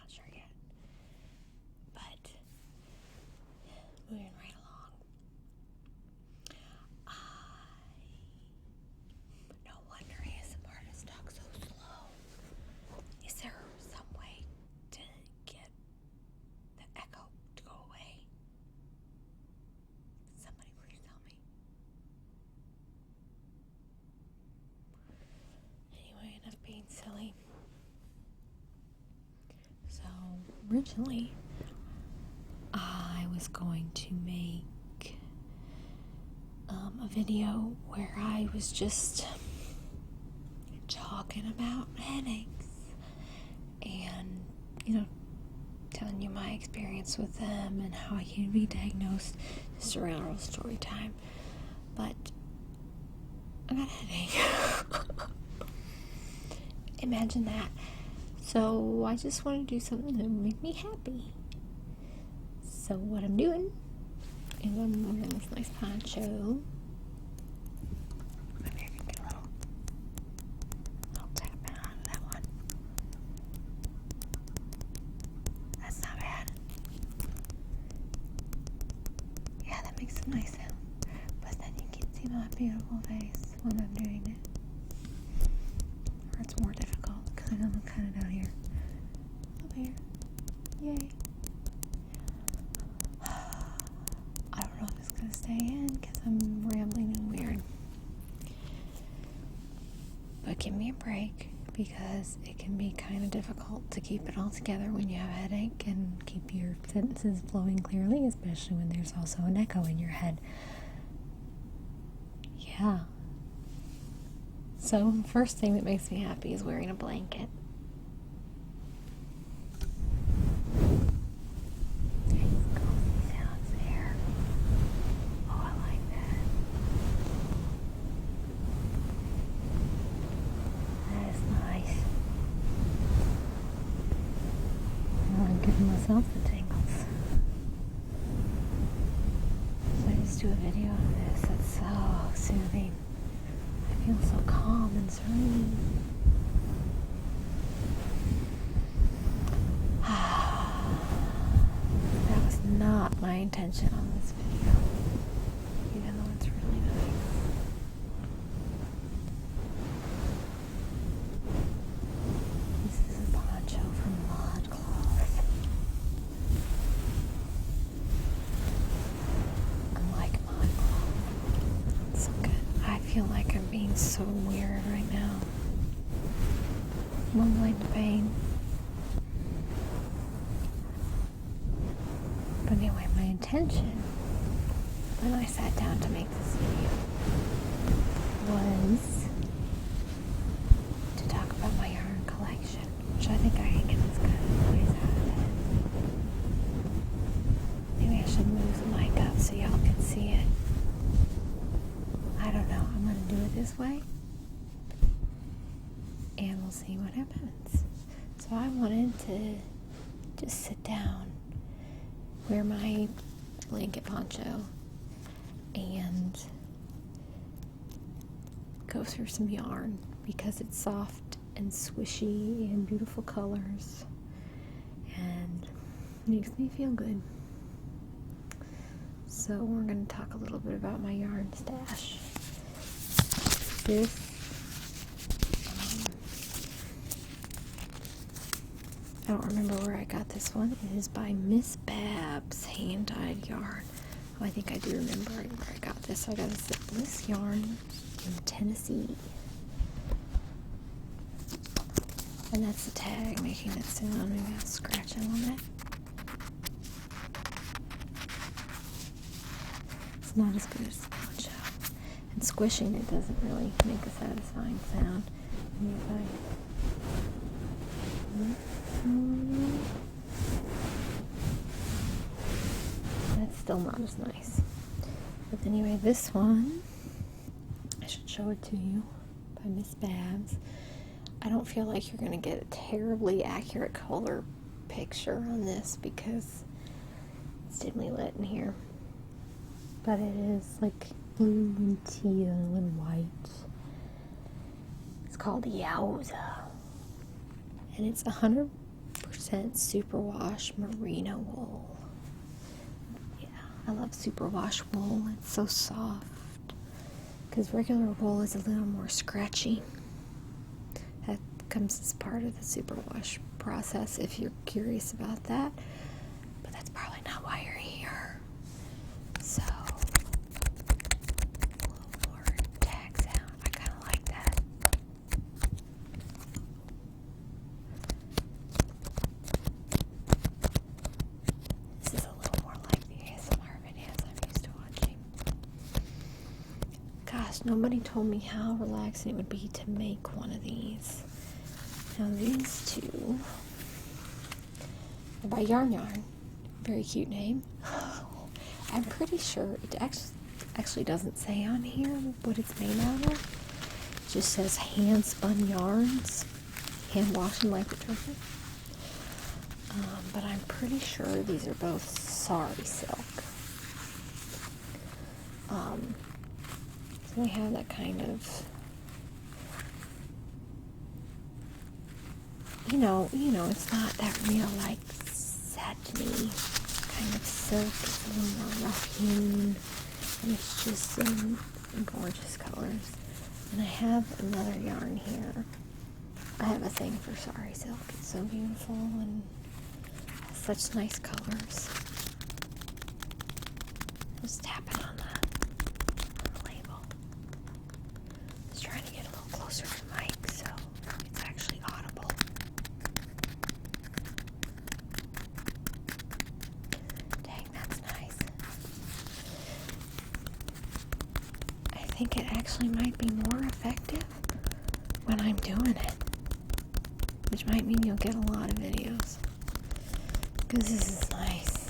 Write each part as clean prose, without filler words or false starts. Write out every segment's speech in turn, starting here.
not sure yet. But moving right along. No wonder ASMR artists talk so slow. Is there some way to get the echo to go away? Somebody please tell me. Anyway, enough being silly. So originally, I was going to make a video where I was just talking about headaches and, telling you my experience with them and how I came to be diagnosed, just a real story time. But I got a headache. Imagine that. So I just want to do something that would make me happy. So what I'm doing is I'm wearing this nice poncho. Maybe I can get a little tap in on that one. That's not bad. Yeah, that makes a nice sound. But then you can see my beautiful face when I'm doing it. Or it's more difficult because I'm kind of down here. Up here. Yay. I don't know if it's going to stay in because I'm rambling and weird. But give me a break because it can be kind of difficult to keep it all together when you have a headache and keep your sentences flowing clearly, especially when there's also an echo in your head. Yeah. So, first thing that makes me happy is wearing a blanket. Giving myself the tingles. So I just do a video of this. It's so soothing. I feel so calm and serene. That was not my intention on this video, even though it's really nice. This is a poncho from ModCloth. I feel like I'm being so weird right now. Mumbling to pain. But anyway, my intention when I sat down to make this video was to talk about my yarn collection, which I think I can get as good as noise out of it. Maybe I should move the mic up so y'all can see it. I don't know. I'm going to do it this way. And we'll see what happens. So I wanted to just sit down, wear my blanket poncho, and go through some yarn because it's soft and swishy and beautiful colors and makes me feel good. So we're going to talk a little bit about my yarn stash. This I don't remember where I got this one. It is by Miss Babs hand-dyed yarn. Oh, I think I do remember where I got this. I got a zipless yarn in Tennessee. And that's the tag making that sound. Maybe I'll scratch on it. It's not as good as the poncho. And squishing it doesn't really make a satisfying sound. That's still not as nice. But anyway, this one, I should show it to you, by Miss Babs. I don't feel like you're going to get a terribly accurate color picture on this because it's dimly lit in here. But it is like blue and teal and white. It's called Yowza. And it's 100% superwash merino wool. Yeah, I love superwash wool. It's so soft. Because regular wool is a little more scratchy. That comes as part of the superwash process if you're curious about that. But that's probably not why you're here. So, a little more tag sound. I kind of like that. This is a little more like the ASMR videos I'm used to watching. Gosh, nobody told me how relaxing it would be to make one of these. Now these two are by Yarn. Very cute name. I'm pretty sure it actually doesn't say on here what it's made out of. It just says hand spun yarns, hand washed and light detergent. But I'm pretty sure these are both sari silk. So they have that kind of, you know, it's not that real like satiny kind of silk. It's a little more rough hewn, and it's just some gorgeous colors. And I have another yarn here. I have a thing for sari silk. It's so beautiful and has such nice colors. Just tapping on the label. Just trying to get a little closer to the mic so it's actually audible. Dang, that's nice. I think it actually might be more effective when I'm doing it, which might mean you'll get a lot of videos, because this is nice.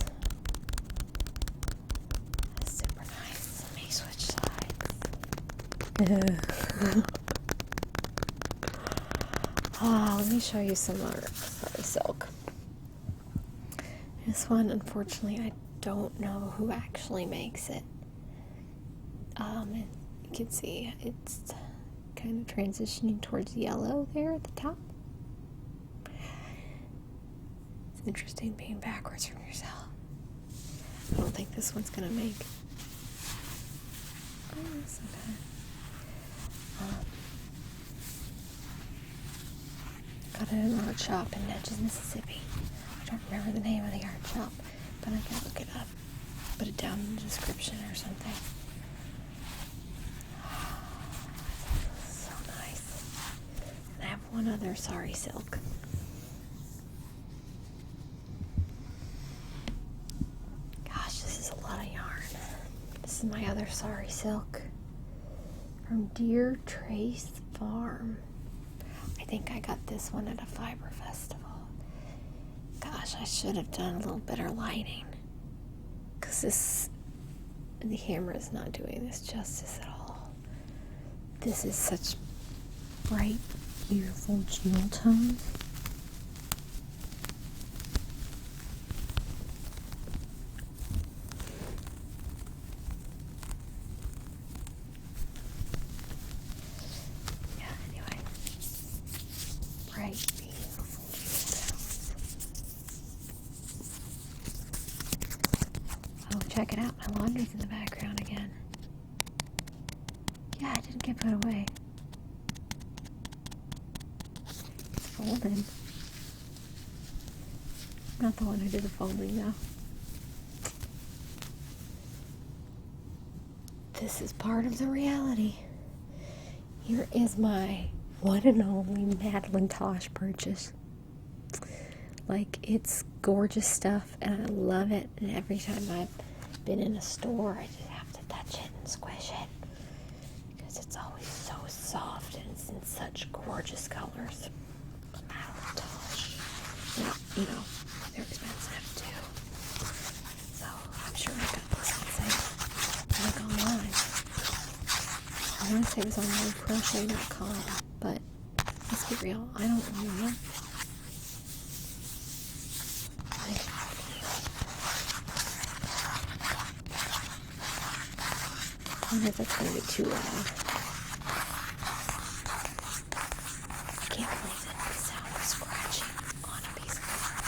That's super nice. Let me switch sides. Let me show you some other sari silk. This one, unfortunately, I don't know who actually makes it. And you can see it's kind of transitioning towards yellow there at the top. It's interesting being backwards from yourself. I don't think this one's gonna make. Oh, that's okay. Got it at an art shop in Natchez, Mississippi. I don't remember the name of the art shop, but I can look it up. Put it down in the description or something. So nice. And I have one other sari silk. Gosh, this is a lot of yarn. This is my other sari silk from Deer Trace Farm. I think I got this one at a fiber festival. Gosh, I should have done a little better lighting, because the camera is not doing this justice at all. This is such bright, beautiful jewel tones. Bright, beautiful jewel tones. Oh, check it out. My laundry's in the background again. Yeah, it didn't get put away. It's folded. Not the one who did the folding, though. This is part of the reality. Here is my one and only Madeline Tosh purchase. Like, it's gorgeous stuff, and I love it. And every time I've been in a store, I just have to touch it and squish it, because it's always so soft and it's in such gorgeous colors. Madeline Tosh. Now, you know, they're expensive too. So I'm sure I got this on sale, like online. I want to say it was on crochet.com, but let's be real, I don't remember. I wonder if that's going to be too loud. I can't believe that the sound of scratching on a piece of paper.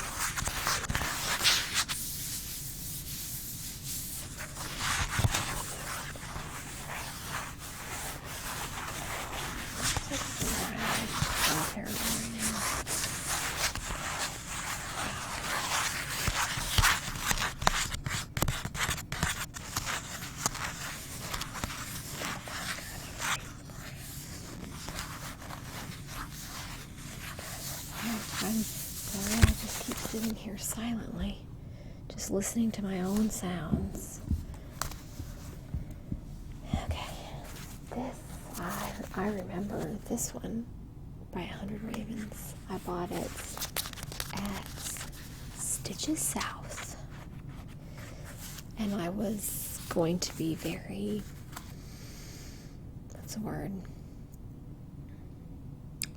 sitting here silently, just listening to my own sounds. Okay, this, I remember this one by 100 Ravens. I bought it at Stitches South. And I was going to be very, what's the word?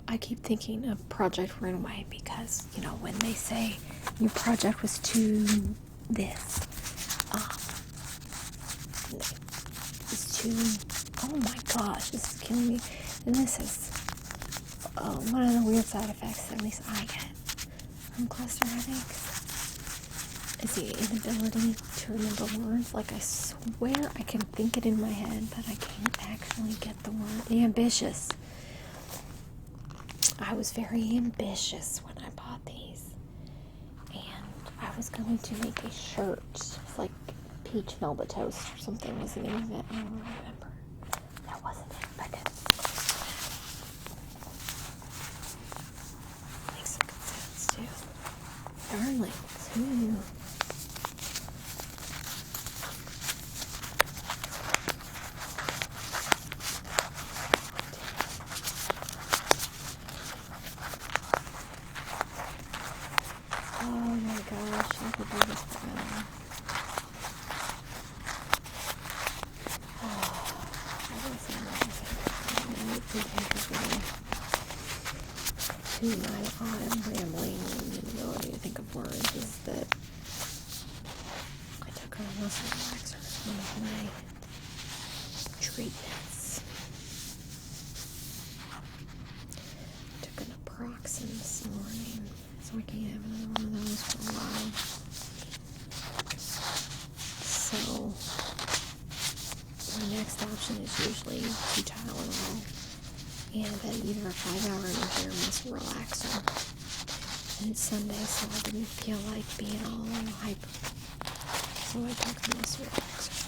I keep thinking of Project Runway because, you know, when they say your project was to this, it's to, oh my gosh, this is killing me. And this is one of the weird side effects that at least I get from cluster headaches is the inability to remember words. Like, I swear I can think it in my head, but I can't actually get the word. Ambitious. I was very ambitious when I bought these, and I was going to make a shirt. It's like Peach Melba Toast or something was the name of it. I don't remember. That wasn't it, but it makes some good sounds too. Darlings, who knew? Oh my gosh, I could do this forever. To my odd rambling inability to think of words is that I took a muscle relaxer, one of my treatments. I took an Naproxen this morning, so I can't have another one of those for a while. So my next option is usually 2 Tylenol and then either a 5-hour energy or muscle relaxer. And it's Sunday, so I didn't feel like being all hyper. So I took a muscle relaxer.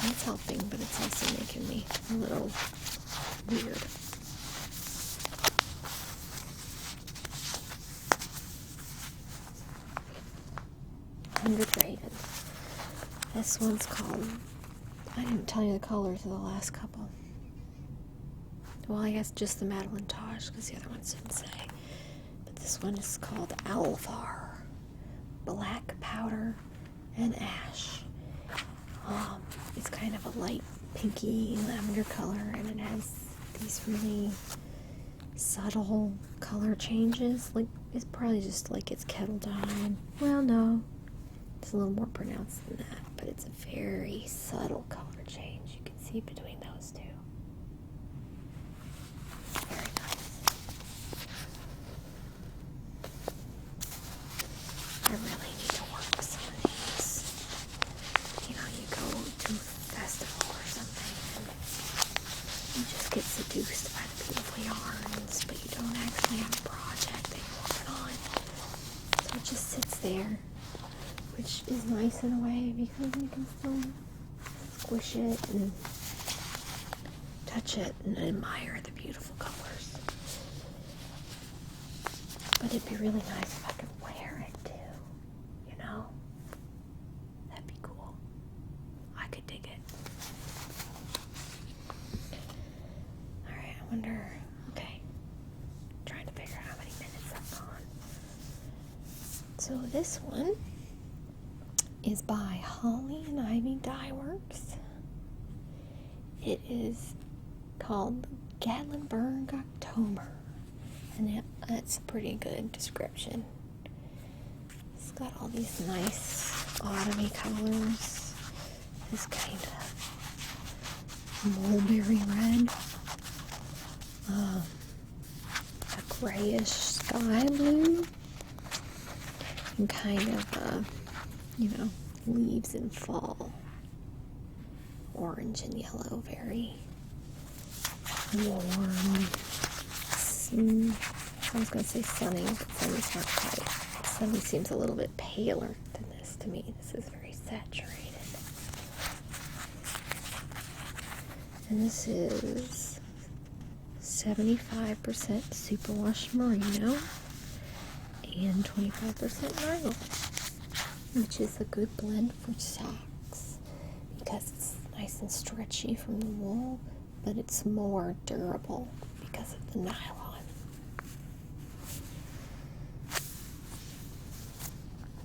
And it's helping, but it's also making me a little weird. Ravens. This one's called, I didn't tell you the colors of the last couple. Well, I guess just the Madeline Taj, because the other ones didn't say. But this one is called Alvar. Black powder and ash. It's kind of a light pinky lavender color, and it has these really subtle color changes. Like, it's probably just like it's kettle dye. Well, no. It's a little more pronounced than that, but it's a very subtle color change. You can see between those two. Very nice. I really need to work some of these. You know, you go to a festival or something and you just get seduced by the beautiful yarns, but you don't actually have a project that you're working on. So it just sits there, which is nice in a way because you can still squish it and touch it and admire the beautiful colors. But it'd be really nice if I could wear it too, you know? That'd be cool. I could dig it. Alright, I wonder, okay. Trying to figure out how many minutes I've gone. So this one is by Holly and Ivy Dye Works. It is called Gatlinburg October, and that's a pretty good description. It's got all these nice autumny colors. This kind of mulberry red, a grayish sky blue, and kind of you know, leaves in fall. Orange and yellow, very warm. I was going to say sunny, but sunny's not quite. Sunny seems a little bit paler than this to me. This is very saturated. And this is 75% superwash merino and 25% nylon, which is a good blend for socks because it's nice and stretchy from the wool, but it's more durable because of the nylon.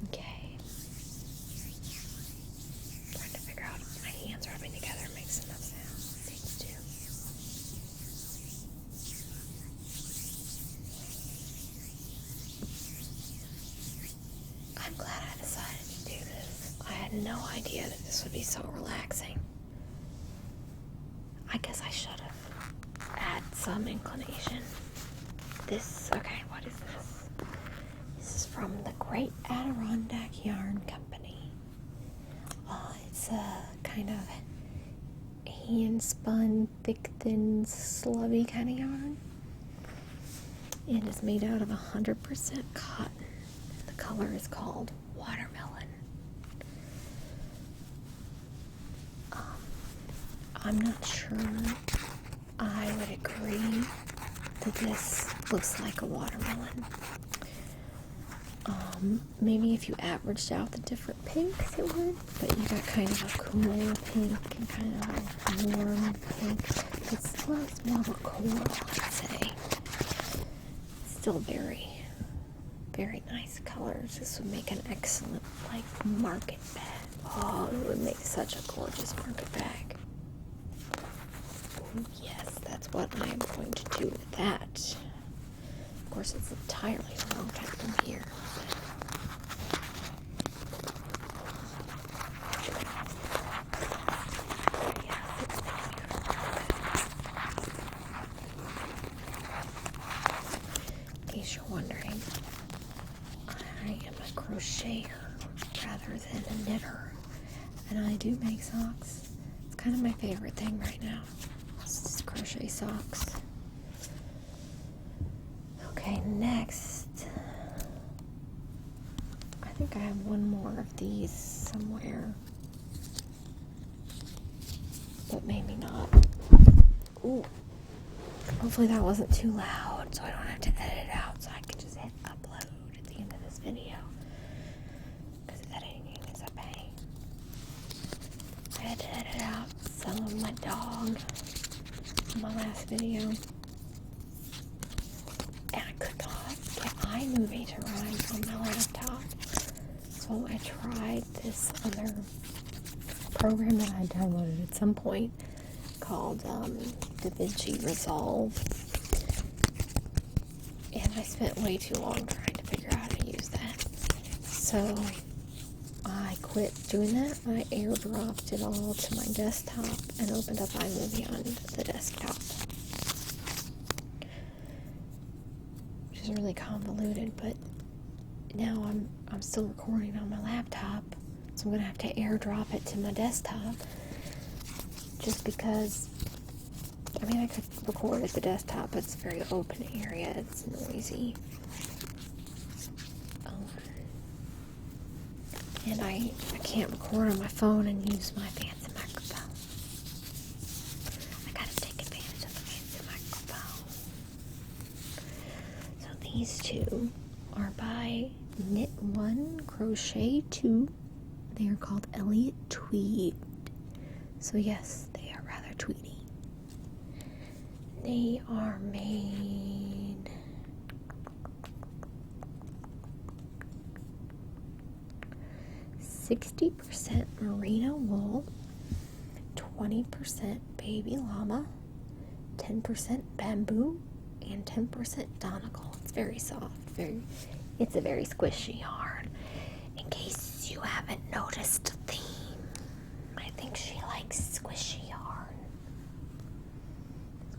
Okay. Trying to figure out if my hands rubbing together makes enough sound. Seems to. I'm glad I decided to do this. I had no idea that this would be so relaxing. I guess I should have had some inclination. Okay, what is this? This is from the Great Adirondack Yarn Company. It's a kind of hand-spun, thick, thin, slubby kind of yarn. And it's made out of 100% cotton. The color is called watermelon. I'm not sure I would agree that this looks like a watermelon. Maybe if you averaged out the different pinks it would, but you got kind of a cool pink and kind of a warm pink. It's more of a coral, I'd say. Still very, very nice colors. This would make an excellent, market bag. Oh, it would make such a gorgeous market bag. Ooh, yes, that's what I am going to do with that. Of course, it's entirely wrong type from here. In case you're wondering, I am a crocheter rather than a knitter, and I do make socks. It's kind of my favorite thing right now. It's just crochet socks. Okay, next, I think I have one more of these somewhere, but maybe not. Ooh, hopefully that wasn't too loud, so I don't have to edit it out, so I can just hit upload at the end of this video, because editing is a pain. I had to edit out some of my dog in my last video, and I could not get iMovie to run on my laptop, so I tried this other program that I downloaded at some point called DaVinci Resolve, and I spent way too long trying to figure out how to use that, so I quit doing that. I airdropped it all to my desktop and opened up iMovie on the desktop, which is really convoluted, but now I'm still recording on my laptop, so I'm gonna have to airdrop it to my desktop, just because, I mean, I could record at the desktop, but it's a very open area, it's noisy, and I can't record on my phone and use my fancy microphone. I gotta take advantage of the fancy microphone. So these two are by Knit 1, Crochet 2. They are called Elliott Tweed. So yes, they are rather tweedy. They are made 60% merino wool, 20% baby llama, 10% bamboo, and 10% donegal. It's very soft. It's a very squishy yarn. In case you haven't noticed the theme, I think she likes squishy yarn.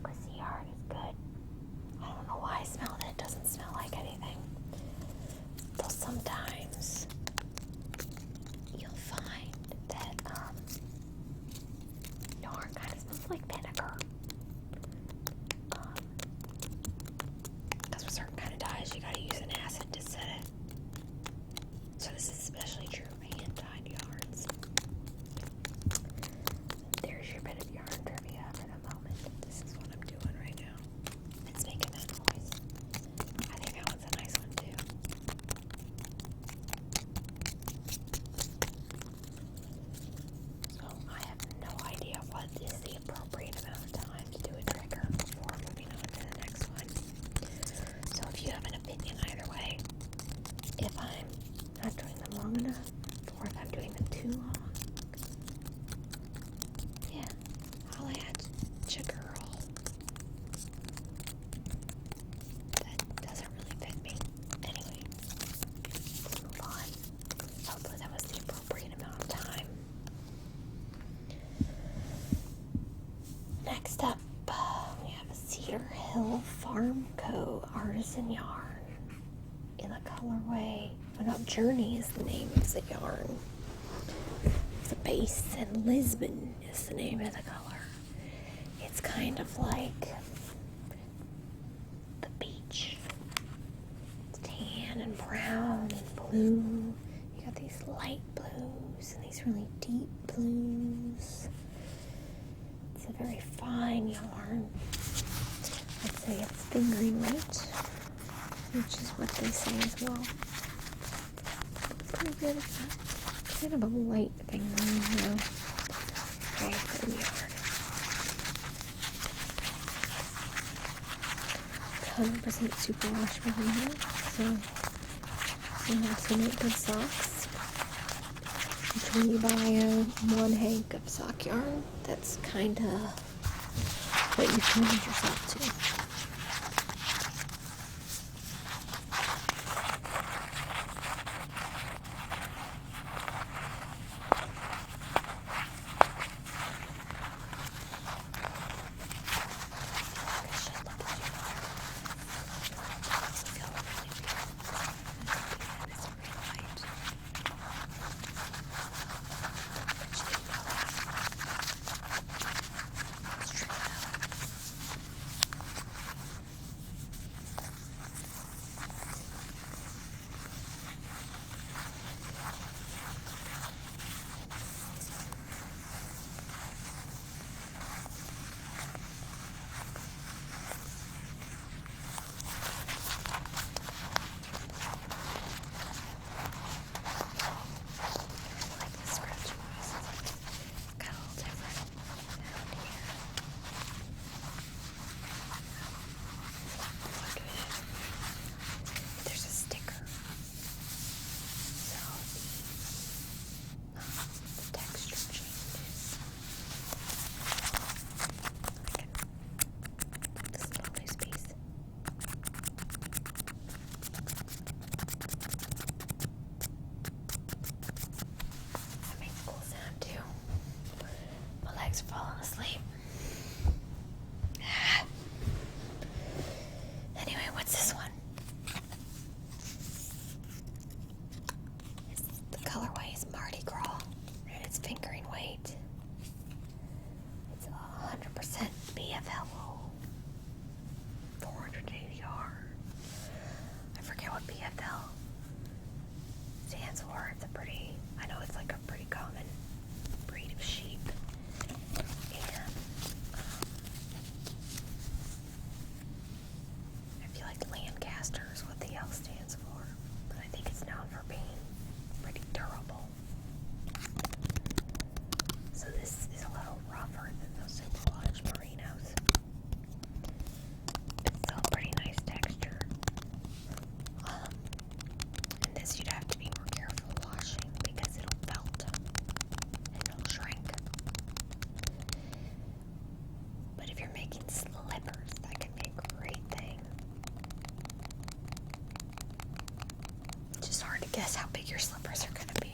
Squishy yarn is good. I don't know why I smelled it. It doesn't smell like anything. Though sometimes you'll find that yarn kind of smells like vinegar. Because with certain kind of dyes, you gotta use an acid to set it. So this is especially true for hand-dyed yarns. There's your if I'm not doing them long enough, or if I'm doing them too long. Yeah, holla at ya girl. That doesn't really fit me. Anyway, let's move on. Hopefully that was the appropriate amount of time. Next up, we have a Cedar Hill Farm Co. Artisan Yarn in the colorway. Journey is the name of the yarn. The base, and Lisbon is the name of the color. It's kind of like the beach. It's tan and brown and blue. You got these light blues and these really deep blues. It's a very fine yarn. I'd say it's fingering weight, which is what they say as well. Pretty good at that. Kind of a light fingering, though. Very thin yarn. 100% superwash merino, so you have to make good socks. Which when you buy one hank of sock yarn, that's kind of what you committed yourself to. Falling asleep. Anyway, what's this one? The colorway is Mardi Gras, and it's fingering weight. It's 100% BFLO. 480 yards. I forget what BFL stands for. I know it's like a pretty common breed of sheep. Lancaster is what the L stands for, but I think it's known for being pretty durable. So this is a little rougher than those superwash merinos. It's still pretty nice texture. And this you'd have to be more careful washing because it'll felt and it'll shrink. But if you're making slippers, that can be a great thing. Just hard to guess how big your slippers are going to be.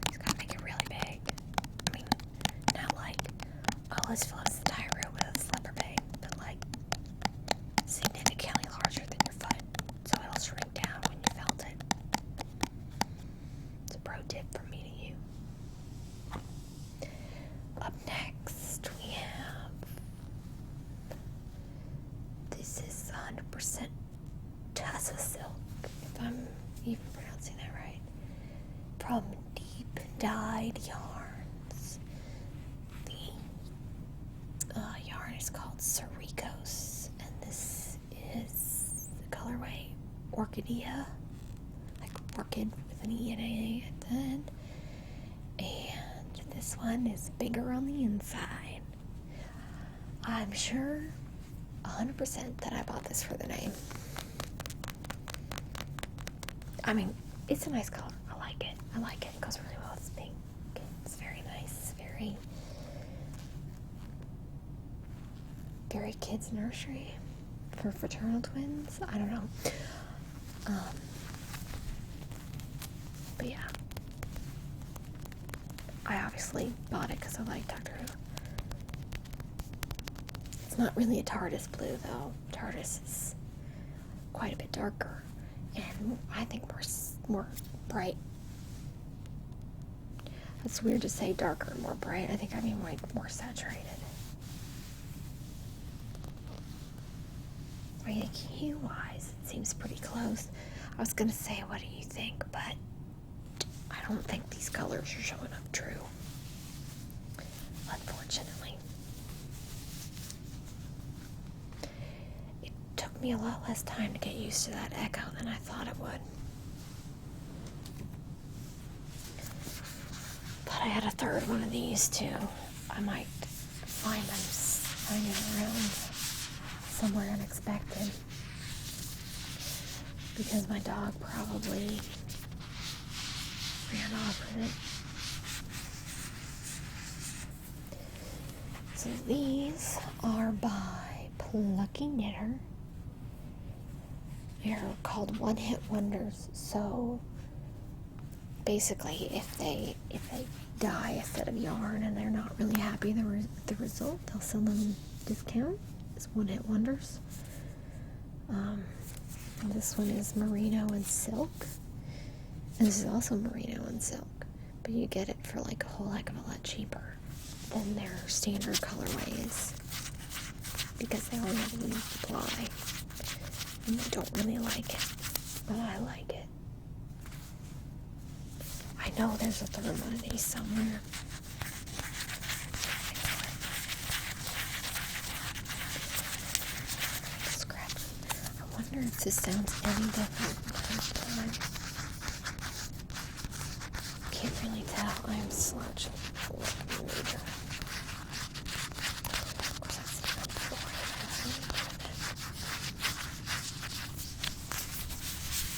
Just gotta make it really big. I mean, not like, oh, let's fill this entire room with a slipper bag, but like significantly larger than your foot, so it'll shrink down when you felt it. It's a pro tip from me to you. Up next, we have, this is 100% Tussa silk, if I'm even pronouncing that right, from Deep Dyed Yarns. The yarn is called Cericos, and this is the colorway Orchidea, like orchid with an E and A at the end. And this one is bigger on the inside. I'm sure 100% that I bought this for the name. I mean, it's a nice color. I like it. I like it. It goes really well with this pink. It's very nice. Very, very kids' nursery for fraternal twins. I don't know. But yeah. I obviously bought it because I like Doctor Who. It's not really a TARDIS blue, though. TARDIS is quite a bit darker and I think more bright. It's weird to say darker and more bright. I think I mean more saturated. I mean, hue-wise, it seems pretty close. I was gonna say, what do you think? But I don't think these colors are showing up true, unfortunately. It took me a lot less time to get used to that echo than I thought it would. But I had a third one of these too. I might find them hanging around somewhere unexpected because my dog probably ran off with it. So these are by Plucky Knitter. They're called one-hit wonders. So basically, if they dye a set of yarn and they're not really happy with the result, they'll sell them discount as one-hit wonders. This one is merino and silk. And this is also merino and silk, but you get it for like a whole heck of a lot cheaper than their standard colorway is because they only have a limited supply and they don't really like it, but I like it. I know there's a third one of these somewhere. I wonder if this sounds any different the first time. Can't really tell. I am slouching like a major. Of course, I've seen that before.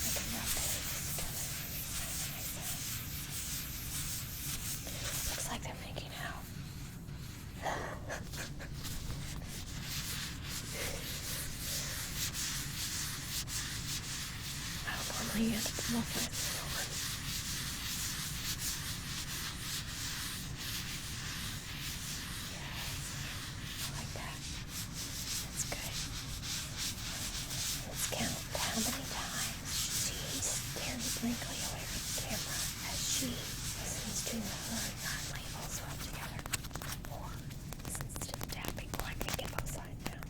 I can rub these together. Looks like they're making out. I don't normally end up with my phone. I like that. That's good. Let's count how many times she stares blankly away from the camera as she listens to her yarn labels rub together, or listens to the tapping. Oh, I can get both sides now.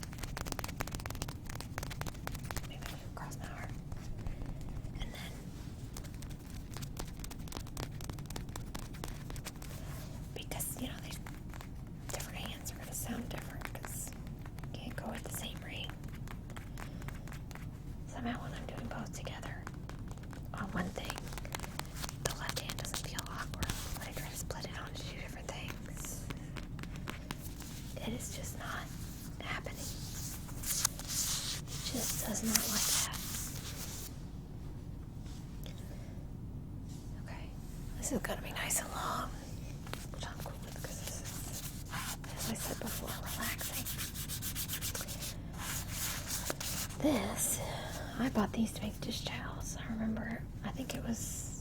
Maybe I can cross my arm. And then because, you know, there's different hands are going to sound different because you can't go at the same rate. Somehow when I'm doing both together on one thing, the left hand doesn't feel awkward when I try to split it onto two different things. It is just not happening. It just does not like that. Okay, this is going to be nice and long, which I'm cool with because this is, as I said before, relaxing. This, I bought these to make dish towels. I remember, I think it was,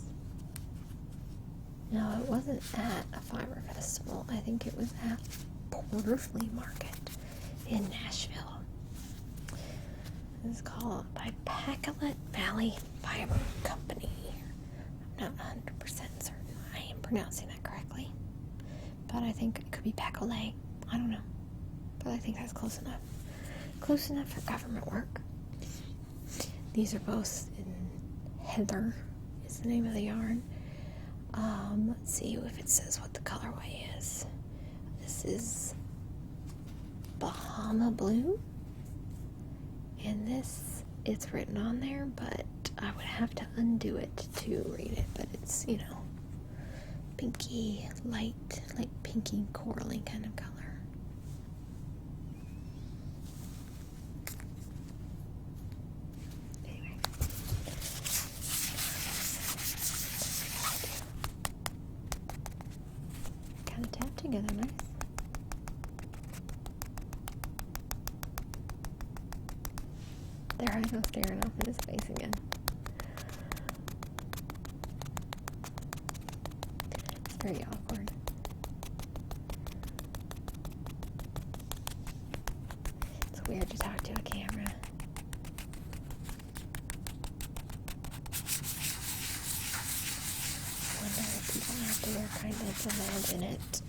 no, it wasn't at a fiber festival. I think it was at Porter Flea Market in Nashville. This is called by Pacolet Valley Fiber Company. I'm not 100% certain I am pronouncing that correctly, but I think it could be Pacolet. I don't know, but I think that's close enough. Close enough for government work. These are both in Heather is the name of the yarn. Let's see if it says what the colorway is. This is Bahama Blue. And this, it's written on there, but I would have to undo it to read it. But it's, you know, pinky, light, like pinky corally kind of color. There I go staring off in his face again. It's very awkward. It's weird to talk to a camera. I wonder if people out there kind of imagine it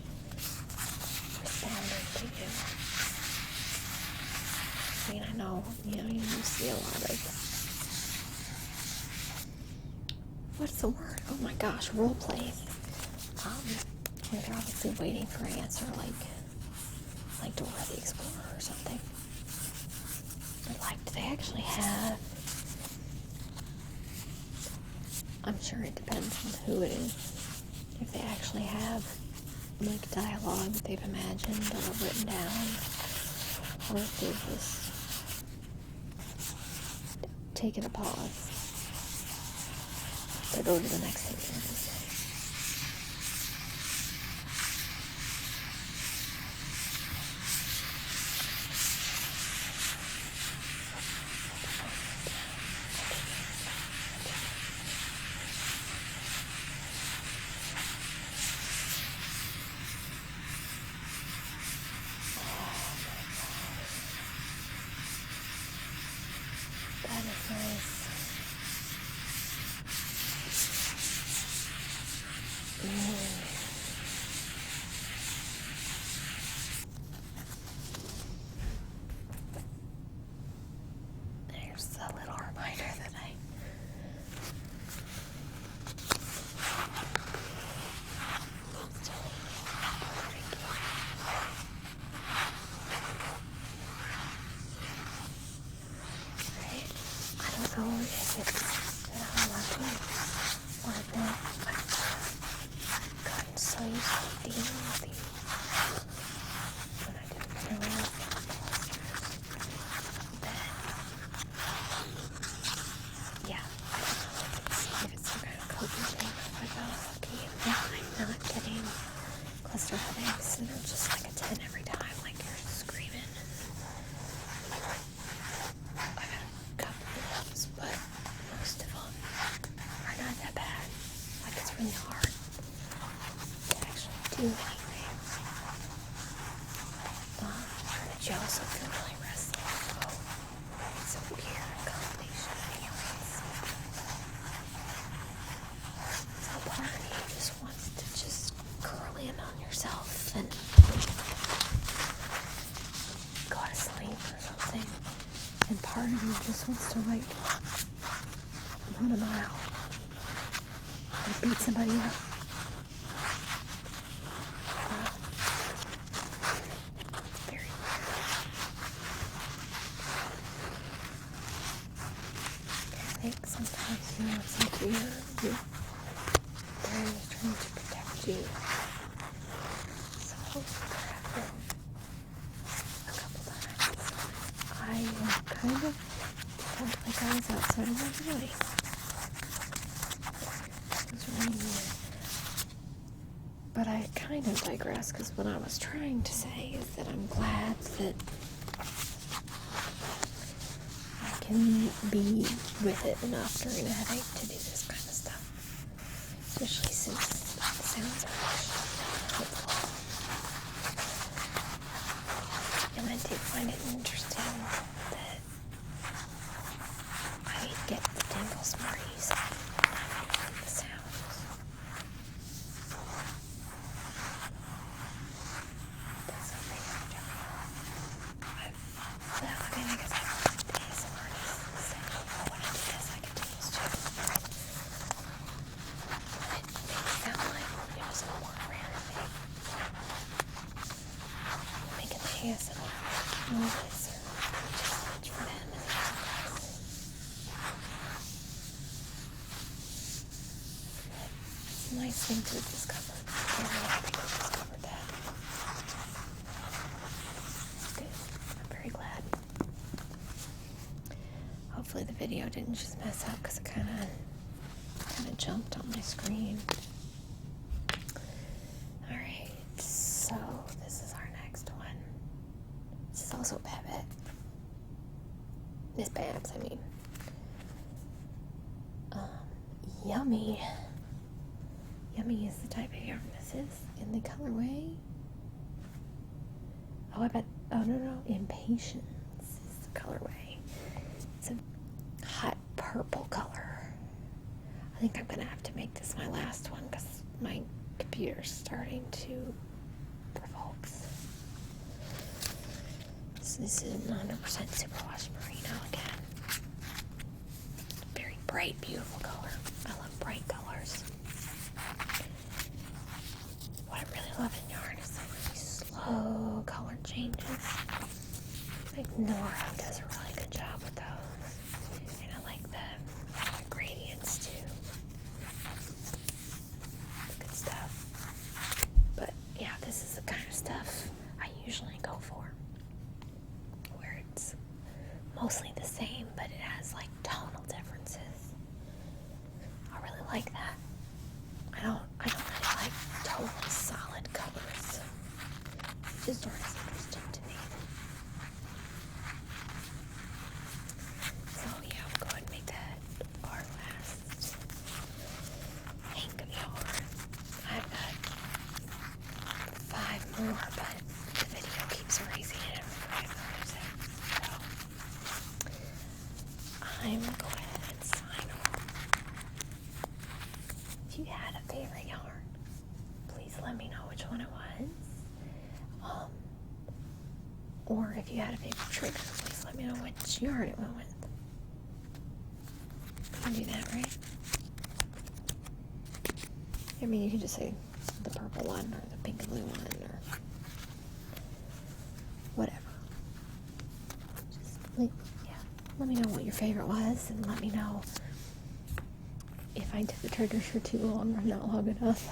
responding to you. I mean, I know, you see a lot of, what's the word? Oh my gosh, role plays. Where they're obviously waiting for an answer, like Dora the Explorer or something. But do they actually have, I'm sure it depends on who it is, if they actually have, dialogue that they've imagined or written down, or if they've just taken a pause to go to the next thing they're going to say. That is nice. There's a little reminder that I don't know if it's that I'm lucky or that I've gotten so used to dealing with these when I didn't realize that, yeah, I don't know if it's some kind of coping thing, if I got lucky and then I'm not getting cluster headaches and I'm just like a 10 every time, like you're screaming. I've had a couple of those, but most of them are not that bad. Like, it's really hard to actually do anything. But you also feel really restless. Oh, it's a weird combination of feelings. So part of you just wants to just curl in on yourself and go to sleep or something. And part of you just wants to, run a mile or beat somebody up. Very weird. I think sometimes, it's like your brain is trying to protect you. So forever. A couple times. I kind of felt like I was outside of my body. It was really weird. But I kind of digress, because what I was trying to say is that I'm glad that I can be with it enough during a headache to do this kind of stuff. Especially since the sounds are helpful. And I did find it interesting that I get the tingles more easily than the sounds. That's something I've done. I guess I want to be some artists say, when I do this, I get tingles too. But it makes it sound like it was a more rare thing. Making the ASMR noise or just much for them as it's a nice thing to discover. I'm really happy to discover that. It's good. I'm very glad. Hopefully the video didn't just mess up, because it kind of jumped on my screen. Alright, so this is our next one. This is also Babette. Miss Babs, I mean. Yummy. Yummy is the type of yarn this is in the colorway. Oh, I bet. Oh, no. Impatience is the colorway. It's a hot purple color. I think I'm going to have to make this my last one because my computer's starting to revolt. So this is 100% superwash merino again. Very bright, beautiful color. I love bright colors. What I really love in yarn is the really slow color changes. Like Nora does a really good job with those. And I like the gradients too. Good stuff. But yeah, this is the kind of stuff I usually go for. Where it's mostly the same, but it has like tonal differences. I really like that. I don't really like totally solid colors. It just aren't as interesting to me. So yeah, we'll go ahead and make that our last hank of yarn. I've got 5 more, but the video keeps erasing it every 5 minutes. So I'm going to go ahead and sign off. If you had a favorite yarn, please let me know which one it was. Or if you had a favorite trigger, please let me know which yarn it went with. You can do that, right? I mean, you can just say the purple one or the pink and blue one or whatever. Just let me know what your favorite was, and let me know if I did the triggers for too long or not long enough.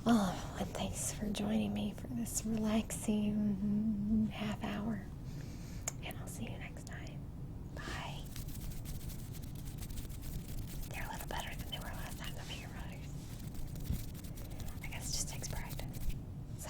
Oh, and thanks for joining me for this relaxing half hour.